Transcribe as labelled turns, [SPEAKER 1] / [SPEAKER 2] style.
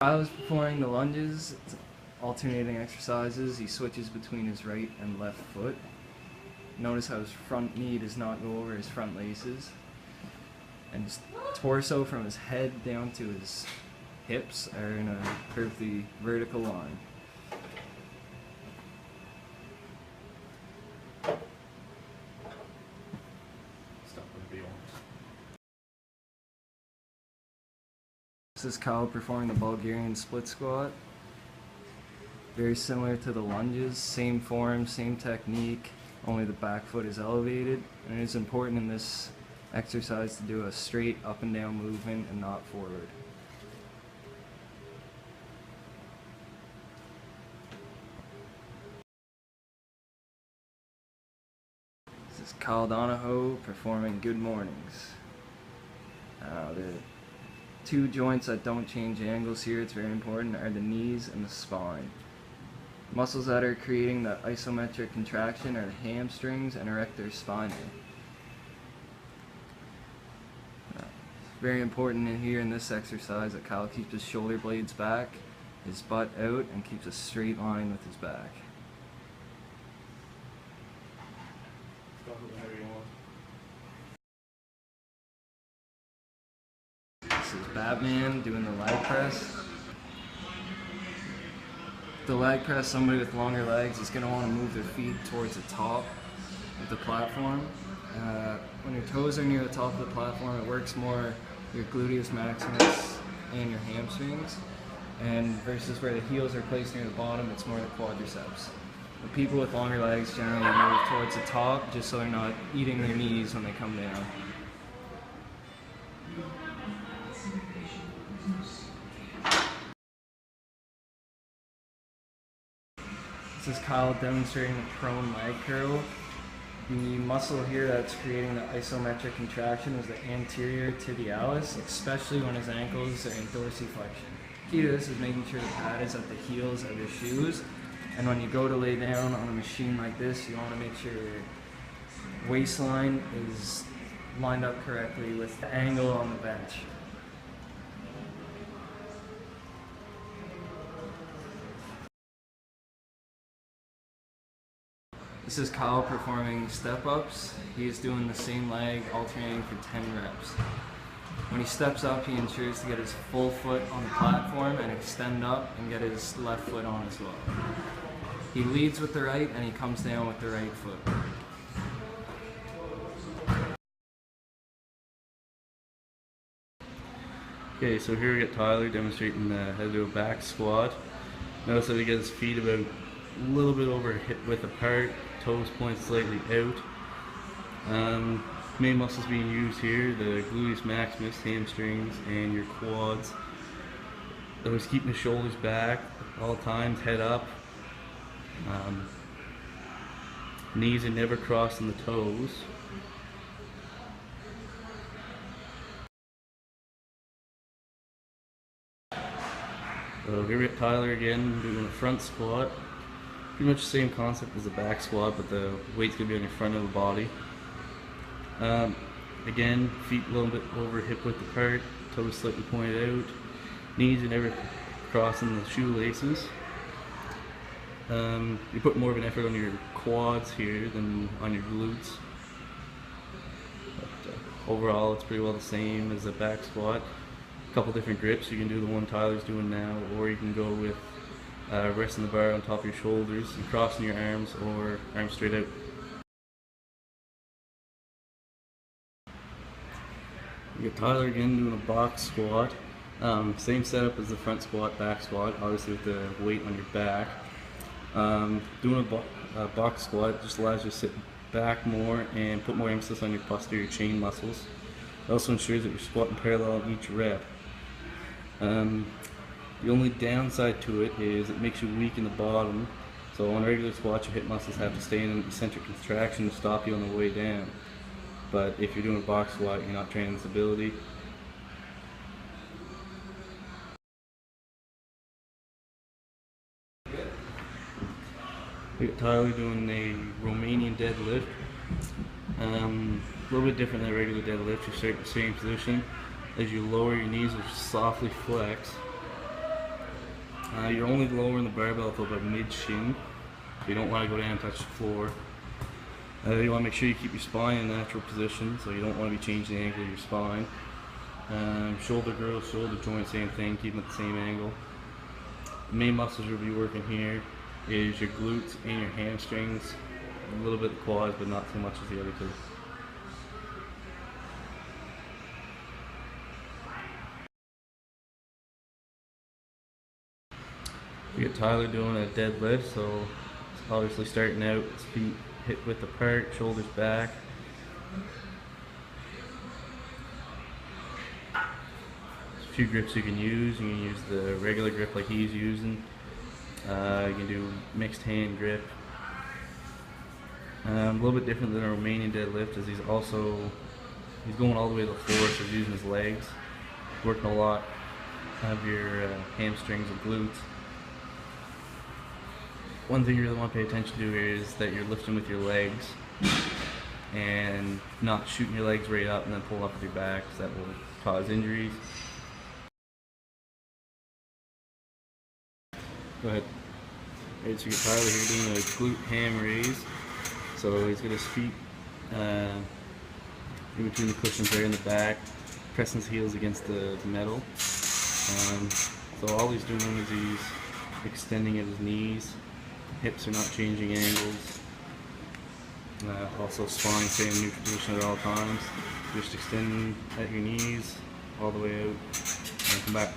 [SPEAKER 1] While I was performing the lunges, it's alternating exercises. He switches between his right and left foot. Notice how his front knee does not go over his front laces. And his torso from his head down to his hips are in a perfectly vertical line. This is Kyle performing the Bulgarian split squat. Very similar to the lunges, same form, same technique, only the back foot is elevated. And it is important in this exercise to do a straight up and down movement and not forward. This is Kyle Donahoe performing Good Mornings. The two joints that don't change angles here, it's very important, are the knees and the spine. Muscles that are creating the isometric contraction are the hamstrings and erector spinae. Very important in here in this exercise that Kyle keeps his shoulder blades back, his butt out, and keeps a straight line with his back. This is Batman doing the leg press. The leg press, somebody with longer legs is going to want to move their feet towards the top of the platform. When your toes are near the top of the platform, it works more your gluteus maximus and your hamstrings, and versus where the heels are placed near the bottom, it's more the quadriceps. The people with longer legs generally move towards the top just so they're not eating their knees when they come down. This is Kyle demonstrating the prone leg curl. The muscle here that's creating the isometric contraction is the anterior tibialis, especially when his ankles are in dorsiflexion. Key to this is making sure the pad is at the heels of your shoes, and when you go to lay down on a machine like this, you want to make sure your waistline is lined up correctly with the angle on the bench. This is Kyle performing step-ups. He's doing the same leg, alternating for 10 reps. When he steps up, he ensures to get his full foot on the platform and extend up and get his left foot on as well. He leads with the right and he comes down with the right foot.
[SPEAKER 2] Okay, so here we get Tyler demonstrating how to do a back squat. Notice that he gets his feet about a little bit over hip width apart, toes point slightly out. Main muscles being used here, the gluteus maximus, hamstrings, and your quads. Always keeping the shoulders back all times, head up. Knees are never crossing the toes. So here we have Tyler again doing a front squat. Pretty much the same concept as the back squat, but the weight's going to be on your front of the body. Again, feet a little bit over hip width apart, toes slightly pointed out. Knees are never crossing the shoelaces. You put more of an effort on your quads here than on your glutes. But, overall, it's pretty well the same as the back squat. A couple different grips. You can do the one Tyler's doing now, or you can go with resting the bar on top of your shoulders and crossing your arms or arms straight out. You get Tyler again doing a box squat. Same setup as the front squat, back squat, obviously with the weight on your back. Doing a box squat just allows you to sit back more and put more emphasis on your posterior chain muscles. It also ensures that you're squatting parallel in each rep. The only downside to it is it makes you weak in the bottom, so on regular squats your hip muscles have to stay in an eccentric contraction to stop you on the way down. But if you're doing a box squat, you're not training stability. We got Tyler doing a Romanian deadlift. A little bit different than a regular deadlift. You start in the same position. As you lower your knees, which softly flex, You're only lowering the barbell to about mid-shin. You don't want to go down and touch the floor. You want to make sure you keep your spine in a natural position, so you don't want to be changing the angle of your spine. Shoulder growth, shoulder joint, same thing, keep them at the same angle. The main muscles you'll be working here is your glutes and your hamstrings, a little bit of the quads, but not too much as the other two. We got Tyler doing a deadlift, so it's obviously starting out, his feet hip width apart, shoulders back. There's a few grips you can use. You can use the regular grip like he's using. You can do mixed hand grip. A little bit different than a Romanian deadlift is he's going all the way to the floor, so he's using his legs, working a lot of your hamstrings and glutes. One thing you really want to pay attention to is that you're lifting with your legs and not shooting your legs right up and then pull up with your back, because that will cause injuries. Go ahead. Alright, so you get Tyler here doing a glute ham raise. So he's got his feet in between the cushions there in the back, pressing his heels against the metal. So all he's doing is he's extending at his knees. Hips are not changing angles. Also spine staying in neutral position at all times. Just extend at your knees all the way out and come back.